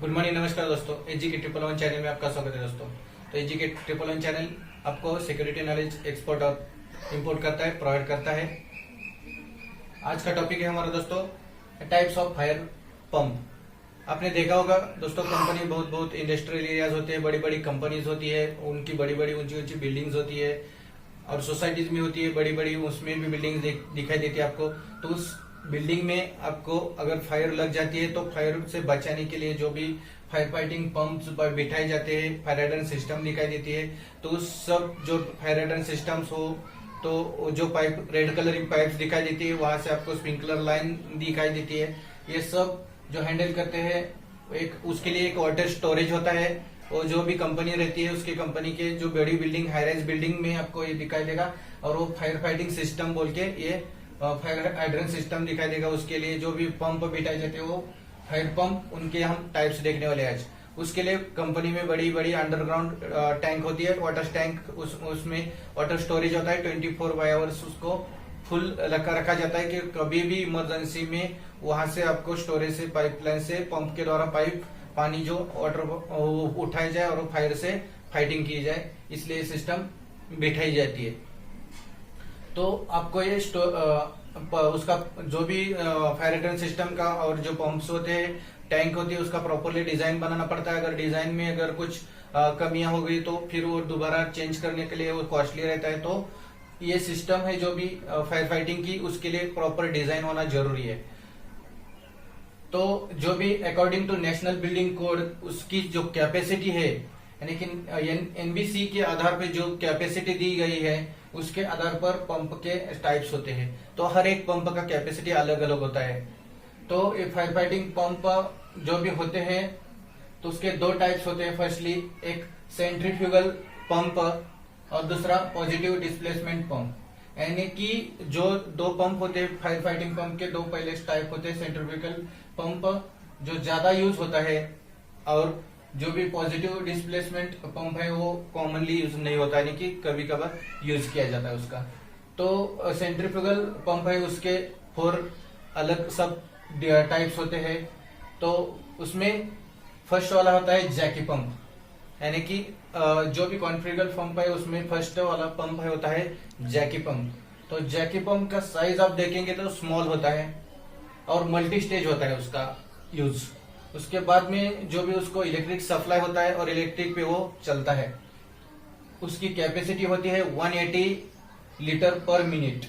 Good morning, नमस्कार दोस्तों। एजी के 111 चैनल में आपका स्वागत है दोस्तों। तो एजी के 111 चैनल आपको सिक्योरिटी नॉलेज एक्सपोर्ट और इंपोर्ट करता है, प्रोवाइड करता है। आज का टॉपिक है हमारा दोस्तों टाइप्स ऑफ फायर पंप। आपने देखा होगा दोस्तों, कंपनी बहुत बहुत इंडस्ट्रियल एरियाज होते हैं, बड़ी बड़ी कंपनीज होती है, उनकी बड़ी बड़ी ऊंची ऊंची बिल्डिंग्स होती है और सोसाइटीज में होती है बड़ी बड़ी, उसमें भी बिल्डिंग दिखाई देती है आपको। तो उस बिल्डिंग में आपको अगर फायर लग जाती है तो फायर से बचाने के लिए जो भी फायर फाइटिंग पंप्स बिठाए जाते हैं, फायर हाइड्रेंट सिस्टम दिखाई देती है। तो उस सब जो फायर हाइड्रेंट सिस्टम्स हो, तो जो पाइप रेड कलर की पाइप्स दिखाई देती है, वहां से आपको स्प्रिंकलर लाइन दिखाई देती है। ये सब जो हैंडल करते हैं, एक उसके लिए एक वाटर स्टोरेज होता है। और जो भी कंपनी रहती है, उसके कंपनी के जो बड़ी बिल्डिंग, हाई राइज बिल्डिंग में आपको ये दिखाई देगा। और वो फायर फाइटिंग सिस्टम बोल के ये फायर हाइड्रेंट सिस्टम दिखाई देगा। उसके लिए जो भी पंप बिठाए जाते हैं वो फायर पंप, उनके हम टाइप्स देखने वाले हैं आज। उसके लिए कंपनी में बड़ी बड़ी अंडरग्राउंड टैंक होती है, वाटर टैंक। उसमें वाटर स्टोरेज होता है 24/7 उसको फुल रखा जाता है कि कभी भी इमरजेंसी में वहां से आपको स्टोरेज से, पाइपलाइन से, पंप के द्वारा पाइप पानी जो वाटर उठाया जाए और फायर से फाइटिंग की जाए, इसलिए सिस्टम बिठाई जाती है। तो आपको ये उसका जो भी फायर हाइड्रेंट सिस्टम का और जो पंप्स होते हैं, टैंक होती है, उसका प्रॉपरली डिजाइन बनाना पड़ता है। अगर डिजाइन में अगर कुछ कमियां हो गई तो फिर वो दोबारा चेंज करने के लिए वो कॉस्टली रहता है। तो ये सिस्टम है जो भी फायर फाइटिंग की, उसके लिए प्रॉपर डिजाइन होना जरूरी है। तो जो भी according to national building code उसकी जो कैपेसिटी है, यानी कि एनबीसी के आधार पे जो कैपेसिटी दी गई है, उसके आधार पर पंप के टाइप्स होते हैं। तो हर एक पंप का कैपेसिटी अलग अलग होता है। तो ये फायर फाइटिंग पंप जो भी होते हैं, तो उसके दो टाइप्स होते हैं। फर्स्टली एक सेंट्रीफ्यूगल पंप और दूसरा पॉजिटिव डिस्प्लेसमेंट पंप। यानी कि जो दो पंप होते हैं फायर फाइटिंग पंप के, दो पहले टाइप होते हैं। सेंट्रीफ्यूगल पंप जो ज्यादा यूज होता है, और जो भी पॉजिटिव डिस्प्लेसमेंट पंप है वो कॉमनली यूज नहीं होता, यानी कि कभी कभार यूज किया जाता है उसका। तो सेंट्रीफ्यूगल पंप है, उसके 4 अलग सब टाइप्स होते हैं। तो उसमें फर्स्ट वाला होता है जैकी पंप, यानी कि जो भी कॉन्फिगरेबल पंप है उसमें फर्स्ट वाला पंप है होता है जैकी पंप। तो जैकी पंप का साइज आप देखेंगे तो स्मॉल होता है और मल्टी स्टेज होता है उसका यूज। उसके बाद में जो भी उसको इलेक्ट्रिक सप्लाई होता है और इलेक्ट्रिक पे वो चलता है। उसकी कैपेसिटी होती है 180 लीटर पर मिनट।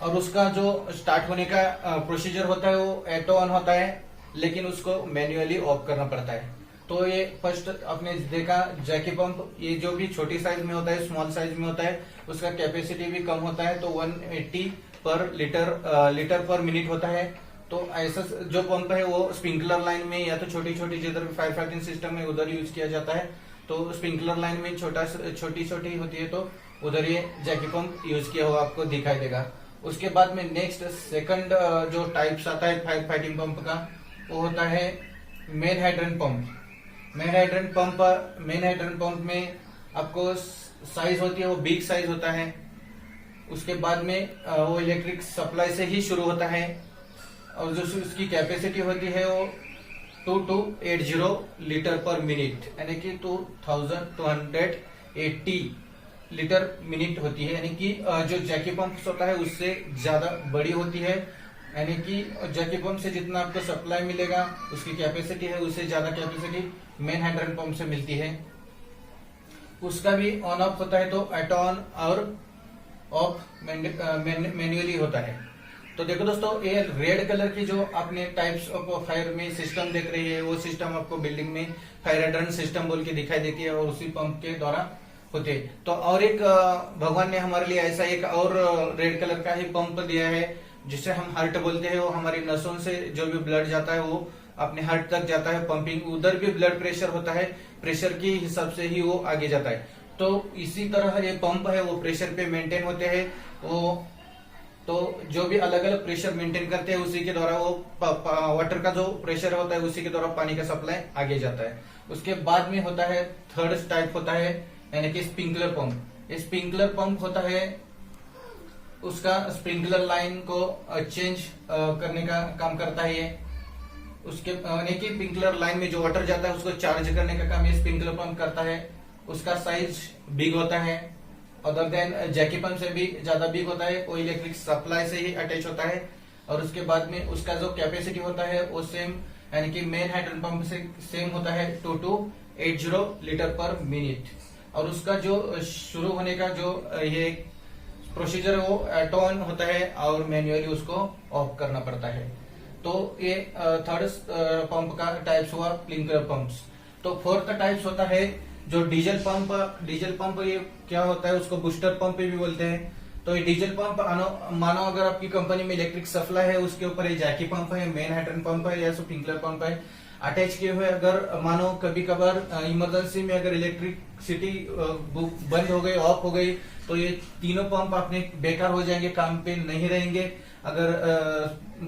और उसका जो स्टार्ट होने का प्रोसीजर होता है वो ऑटो ऑन होता है, लेकिन उसको मैन्युअली ऑफ करना पड़ता है। तो ये फर्स्ट आपने देखा जैकी पंप, ये जो भी छोटी साइज में होता है, स्मॉल साइज में होता है, उसका कैपेसिटी भी कम होता है। तो 180 पर लीटर पर मिनट होता है। तो ऐसा जो पंप है वो स्प्रिंकलर लाइन में या तो छोटी छोटी जिधर फायर फाइटिंग सिस्टम में उधर यूज किया जाता है। तो स्प्रिंकलर लाइन में छोटी छोटी होती है, तो उधर ये जैकी पंप यूज किया हुआ आपको दिखाई देगा। उसके बाद में नेक्स्ट सेकंड जो टाइप्स आता है फायर फाइटिंग पंप का, वो होता है main hydrant pump. Main hydrant pump में आपको साइज होती है वो बिग साइज होता है। उसके बाद में वो इलेक्ट्रिक सप्लाई से ही शुरू होता है, और जो उसकी कैपेसिटी होती है वो 2280 लीटर पर मिनट, यानी कि 2280 लीटर मिनट होती है। यानी कि जो जैकी पंप होता है उससे ज्यादा बड़ी होती है। यानी कि जैकी पंप से जितना आपको सप्लाई मिलेगा, उसकी कैपेसिटी है, उससे ज्यादा कैपेसिटी मेन हाइड्रेंट पंप से मिलती है। उसका भी ऑन ऑफ होता है, तो ऑटो ऑन और ऑफ मैन्युअली होता है। तो देखो दोस्तों, ये रेड कलर की जो आपने टाइप्स ऑफ फायर में सिस्टम देख रही है, वो सिस्टम आपको बिल्डिंग में फायर हाइड्रेंट सिस्टम बोल के दिखाई देती है, और उसी पंप के द्वारा होते। तो और एक भगवान ने हमारे लिए ऐसा एक और रेड कलर का ही पंप दिया है, जिसे हम हार्ट बोलते हैं। वो हमारी नसों से जो भी ब्लड जाता है वो अपने हार्ट तक जाता है, पंपिंग। उधर भी ब्लड प्रेशर होता है, प्रेशर के हिसाब से ही वो आगे जाता है। तो इसी तरह ये पंप है वो प्रेशर पे मेंटेन होते हैं। वो तो जो भी अलग अलग प्रेशर मेंटेन करते हैं, उसी के द्वारा वो वाटर का जो प्रेशर होता है उसी के द्वारा पानी का सप्लाई आगे जाता है। उसके बाद में होता है थर्ड टाइप होता है, यानी कि स्प्रिंकलर पंप। स्प्रिंकलर पंप होता है, उसका स्प्रिंकलर लाइन को चेंज करने का काम करता है ये। उसके यानी कि स्प्रिंकलर लाइन में जो वाटर जाता है उसको चार्ज करने का काम ये स्प्रिंकलर पंप करता है। उसका साइज बिग होता है, अदर देन जैकी पंप से भी ज्यादा बिग होता है, वो इलेक्ट्रिक सप्लाई से ही अटैच होता है। और उसके बाद में उसका जो कैपेसिटी होता है वो सेम यानी कि मेन हाइड्रोजन पंप से सेम होता है 2280 लीटर पर मिनट। और उसका जो शुरू होने का जो ये प्रोसीजर है वो ऑटो ऑन होता है और मैन्युअली उसको ऑफ करना पड़ता है। तो ये थर्ड पंप का टाइप्स हुआ स्प्रिंकलर पंप्स। तो फोर्थ टाइप्स होता है जो डीजल पंप। डीजल पंप ये क्या होता है, उसको बूस्टर पंप भी बोलते हैं। तो ये डीजल पंप मानो अगर आपकी कंपनी में इलेक्ट्रिक सप्लाई है, उसके ऊपर ये जैकी पंप है, मेन हाइड्रोजन पंप है या स्प्रिंकलर पंप है अटैच किए हुए। अगर मानो कभी कभार इमरजेंसी में अगर इलेक्ट्रिसिटी बंद हो गई, ऑफ हो गई, तो ये तीनों पंप अपने बेकार हो जाएंगे, काम पे नहीं रहेंगे। अगर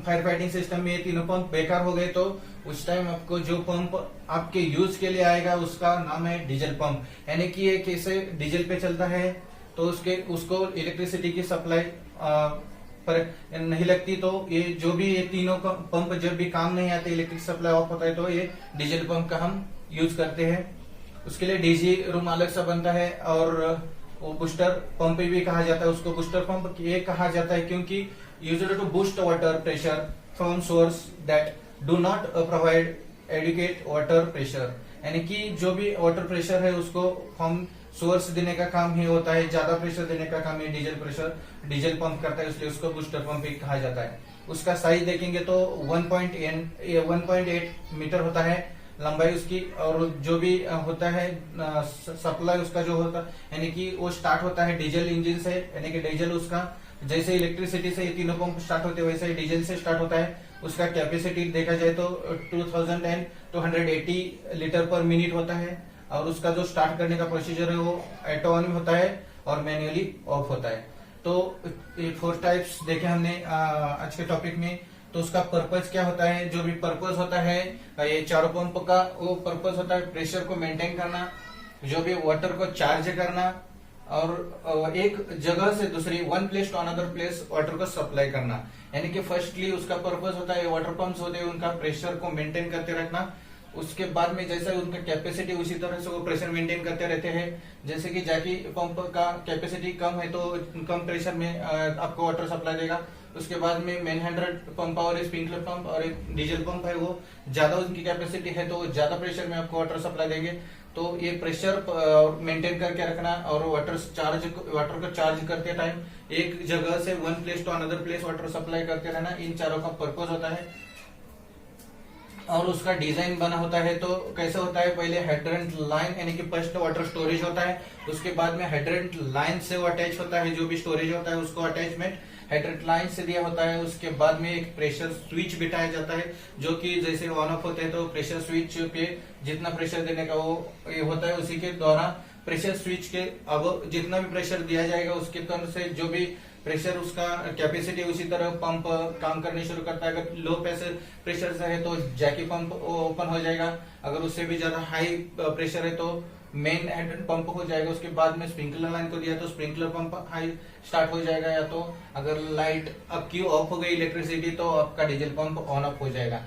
फायर फाइटिंग सिस्टम में ये तीनों पंप बेकार हो गए तो उस टाइम आपको जो पंप आपके यूज के लिए आएगा उसका नाम है डीजल पंप। यानी कि ये कैसे डीजल पे चलता है तो उसको इलेक्ट्रिसिटी की सप्लाई पर नहीं लगती, तो ये जो भी ये तीनों पंप जब भी काम नहीं आते, इलेक्ट्रिक सप्लाई ऑफ होता है, तो ये डीजल पंप का हम यूज करते हैं। उसके लिए डीजी रूम अलग सा बनता है और वो बूस्टर पंप भी कहा जाता है। उसको बूस्टर पंप ये कहा जाता है क्योंकि used to boost water pressure from source that do not provide adequate water pressure. यानी कि जो भी वाटर प्रेशर है उसको हम सोर्स देने का काम ही होता है, ज्यादा प्रेशर देने का काम है डीजल पंप करता है, इसलिए उसको बूस्टर पंप भी कहा जाता है। उसका साइज देखेंगे तो 1.8 मीटर होता है लंबाई उसकी। और जो भी होता है सप्लाई उसका जो होता है यानी कि वो स्टार्ट होता है डीजल इंजन से, यानी कि डीजल उसका जैसे इलेक्ट्रिसिटी से ये तीनों पंप स्टार्ट होते हैं वैसे ही डीजल से स्टार्ट होता है। उसका कैपेसिटी देखा जाए तो 2280 लीटर पर मिनट होता है। और उसका जो स्टार्ट करने का प्रोसीजर है वो ऑटो ऑन होता है और मैन्युअली ऑफ होता है। तो ये 4 टाइप्स देखे हमने आज के टॉपिक में। तो उसका पर्पज क्या होता है, जो भी पर्पज होता है ये चारों पंप का वो पर्पज होता है प्रेशर को मेंटेन करना, जो भी वाटर को चार्ज करना और एक जगह से दूसरी one place to another place water को सप्लाई करना। यानी कि फर्स्टली उसका पर्पज होता है वाटर पंप्स होते हैं उनका प्रेशर को मेंटेन करते रखना। उसके बाद में जैसा उनका कैपेसिटी उसी तरह से वो प्रेशर मेंटेन करते रहते हैं। जैसे कि जैकी पंप का कैपेसिटी कम है तो कम प्रेशर में आपको वाटर सप्लाई देगा। उसके बाद में मेन हाइड्रोजन पंप और स्प्रिंकलर पंप और एक डीजल पंप है वो ज्यादा उनकी कैपेसिटी है तो ज्यादा प्रेशर में आपको वाटर सप्लाई देंगे। तो ये प्रेशर मेंटेन करके रखना और वाटर को चार्ज करते टाइम एक जगह से one place to another place water supply करते रहना, इन चारों का पर्पज होता है। और उसका डिजाइन बना होता है तो कैसे होता है, पहले हाइड्रेंट लाइन यानी कि फर्स्ट वाटर स्टोरेज होता है, उसके बाद में हाइड्रेंट लाइन से वो अटैच होता है, जो भी स्टोरेज होता है उसको अटैचमेंट हाइड्रेंट लाइन से दिया होता है। उसके बाद में एक प्रेशर स्विच बिठाया जाता है जो कि जैसे ऑन ऑफ होते हैं तो प्रेशर स्विच पे जितना प्रेशर देने का वो ये होता है, उसी के द्वारा प्रेशर स्विच के अब जितना भी प्रेशर दिया जाएगा उसके तरफ से जो भी प्रेशर उसका कैपेसिटी उसी तरह पंप काम करने शुरू करता है। अगर लो प्रेशर से है तो जैकी पंप ओपन हो जाएगा, अगर उससे भी ज्यादा हाई प्रेशर है तो मेन हाइड्रोजन पंप हो जाएगा। उसके बाद में स्प्रिंकलर लाइन को दिया तो स्प्रिंकलर पंप हाई स्टार्ट हो जाएगा, या तो अगर लाइट आपकी ऑफ हो गई इलेक्ट्रिसिटी तो आपका डीजल पंप ऑन ऑफ हो जाएगा।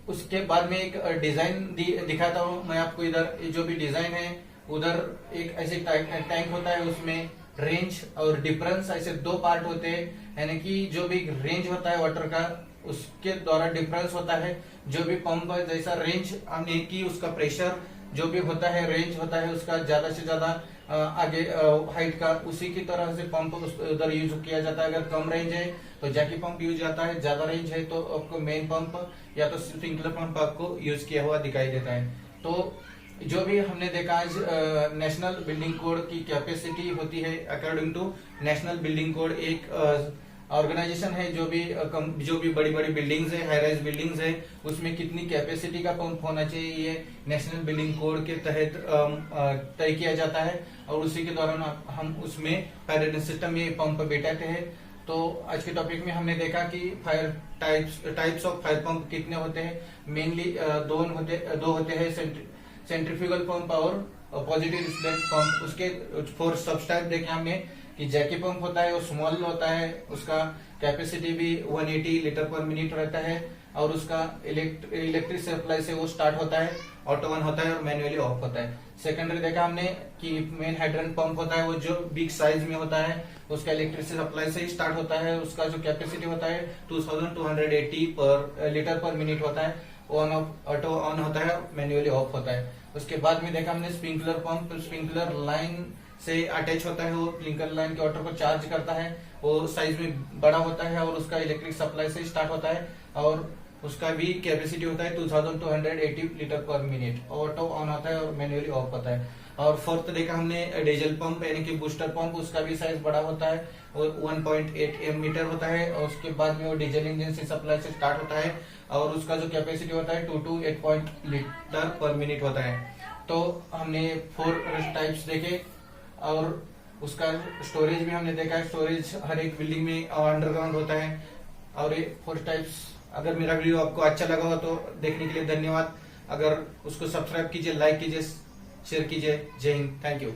उसके बाद में एक डिजाइन दिखाता हूँ मैं आपको। इधर जो भी डिजाइन है उधर एक ऐसे टैंक होता है, उसमें रेंज और डिफरेंस ऐसे 2 पार्ट होते हैं। यानी कि जो भी रेंज होता है वाटर का उसके द्वारा डिफरेंस होता है। जो भी पंप जैसा रेंज यानी कि उसका प्रेशर जो भी होता है रेंज होता है उसका ज्यादा से ज्यादा आगे हाइट का, उसी की तरह से पंप उधर यूज किया जाता है। अगर कम रेंज है तो जैकी पंप यूज आता है, ज्यादा रेंज है तो आपको मेन पंप या तो स्प्रिंकलर पंप आपको यूज किया हुआ दिखाई देता है। तो जो भी हमने देखा आज नेशनल बिल्डिंग कोड की कैपेसिटी होती है according to national building code. एक ऑर्गेनाइजेशन है जो भी बड़ी बड़ी बिल्डिंग्स है, हाई राइज बिल्डिंग्स है, उसमें कितनी कैपेसिटी का पंप होना चाहिए ये नेशनल बिल्डिंग कोड के तहत तय किया जाता है। और उसी के दौरान हम उसमें फायर सिस्टम में पंप बैठाते हैं। तो आज के टॉपिक में हमने देखा कि fire types of fire pump कितने होते हैं। मेनली दो होते हैं, सेंट्रीफ्यूगल पंप और पॉजिटिव डिस्प्लेसमेंट पंप। उसके 4 सब टाइप देखे हमने कि जैकी पंप होता है वो स्मॉल होता है, उसका कैपेसिटी भी 180 लीटर पर मिनट रहता है। और उसका इलेक्ट्रिक सप्लाई से वो स्टार्ट होता है, ऑटो ऑन होता है और मैन्युअली ऑफ होता है। सेकेंडरी देखा हमने कि मेन हाइड्रेंट पंप होता है वो जो बिग साइज में होता है, उसका इलेक्ट्रिक सप्लाई से ही स्टार्ट होता है, उसका जो कैपेसिटी होता है 2280 पर लीटर पर मिनट होता है, ऑन ऑटो ऑन होता है, मैन्युअली ऑफ होता है। उसके बाद में देखा हमने स्प्रिंकलर पंप, स्प्रिंकलर लाइन से अटैच होता है, वो स्प्रिंकलर लाइन के वाटर को चार्ज करता है, वो साइज में बड़ा होता है और उसका इलेक्ट्रिक सप्लाई से स्टार्ट होता है और उसका भी कैपेसिटी होता है 2280 लीटर पर मिनट, ऑटो ऑन होता है और मैन्युअली ऑफ होता है। और फोर्थ देखा हमने डीजल पंप यानी कि बूस्टर पंप, उसका भी साइज बड़ा होता है, वो 1.8 मीटर होता है और उसके बाद में वो डीजल इंजन से सप्लाई से स्टार्ट होता है और उसका जो कैपेसिटी होता है 2 to 8 लीटर पर मिनट होता है। तो हमने 4 टाइप्स देखे और उसका स्टोरेज भी हमने देखा है, स्टोरेज हर एक बिल्डिंग में अंडरग्राउंड होता है। और ये 4 टाइप्स, अगर मेरा वीडियो आपको अच्छा लगा हो तो देखने के लिए धन्यवाद। अगर उसको सब्सक्राइब कीजिए, लाइक कीजिए, शेयर कीजिए। जय हिंद, थैंक यू।